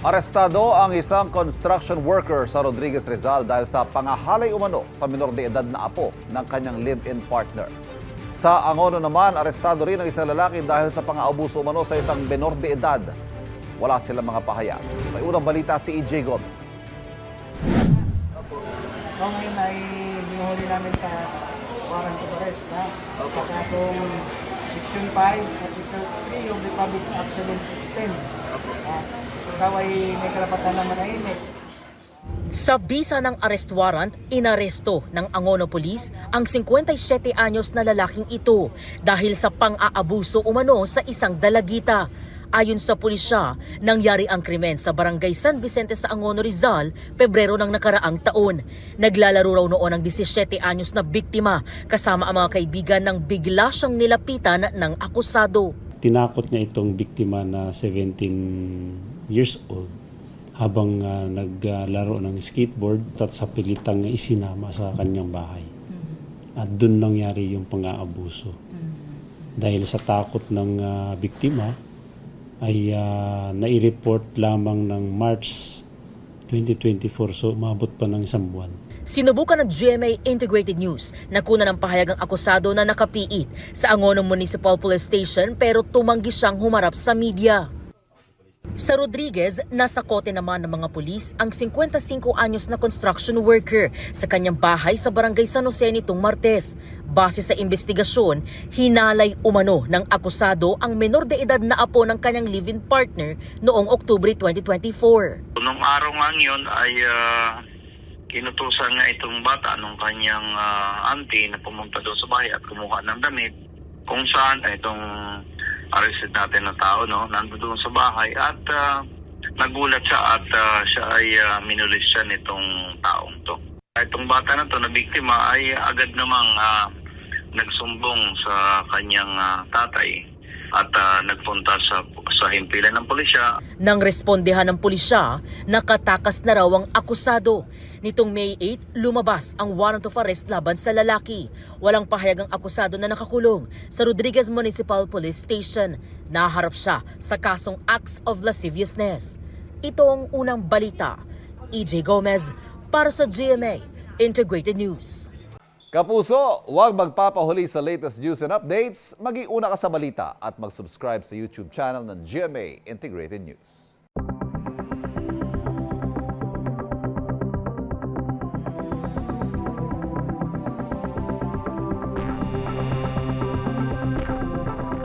Arestado ang isang construction worker sa Rodriguez Rizal dahil sa pangahalay umano sa minor de edad na apo ng kanyang live-in partner. Sa Angono naman, arestado rin ang isang lalaki dahil sa pang-aabuso umano sa isang minor de edad. Wala silang mga pahayag. May unang balita si EJ Gomez. So ngayon ay hinuhuli namin sa warrant of arrest sa kasong Section 5, Article 3 of the Public Accident System. Ikaw ay may karapatan na manahimik. Sa bisa ng arrest warrant, inaresto ng Angono Police ang 57 anyos na lalaking ito dahil sa pang-aabuso umano sa isang dalagita. Ayon sa pulisya, nangyari ang krimen sa Barangay San Vicente sa Angono, Rizal, Pebrero ng nakaraang taon. Naglalaro raw noon ang 17 anyos na biktima kasama ang mga kaibigan ng bigla siyang nilapitan ng akusado. Tinakot niya itong biktima na 17 years old habang naglaro ng skateboard at sa pilitang isinama sa kanyang bahay. At doon nangyari yung pang-aabuso. Dahil sa takot ng biktima ay nai-report lamang ng March 2024, so umabot pa ng isang buwan. Sinubukan ng GMA Integrated News na kunan ng pahayag ang akusado na nakapiit sa Angono Municipal Police Station pero tumanggi siyang humarap sa media. Sa Rodriguez, nasa kote naman ng mga pulis ang 55 anyos na construction worker sa kanyang bahay sa Barangay San Jose nitong Martes. Base sa investigasyon, hinalay umano ng akusado ang menor de edad na apo ng kanyang live-in partner noong Oktubre 2024. Noong araw nga yun ay kinutusan nga itong bata nung kanyang auntie na pumunta doon sa bahay at kumuha ng damit kung saan itong arrested natin na tao nandoon sa bahay at nagulat siya at siya ay minulis siya nitong taong to. Itong bata na to na biktima ay agad namang nagsumbong sa kanyang tatay at nagpunta sa himpilan ng pulisya. Nang respondehan ng pulisya, nakatakas na raw ang akusado. Nitong May 8, lumabas ang warrant of arrest laban sa lalaki. Walang pahayag ang akusado na nakakulong sa Rodriguez Municipal Police Station. Naharap siya sa kasong acts of lasciviousness. Ito ang unang balita. EJ Gomez para sa GMA Integrated News. Kapuso, huwag magpapahuli sa latest news and updates. Mag-iuna ka sa balita at mag-subscribe sa YouTube channel ng GMA Integrated News.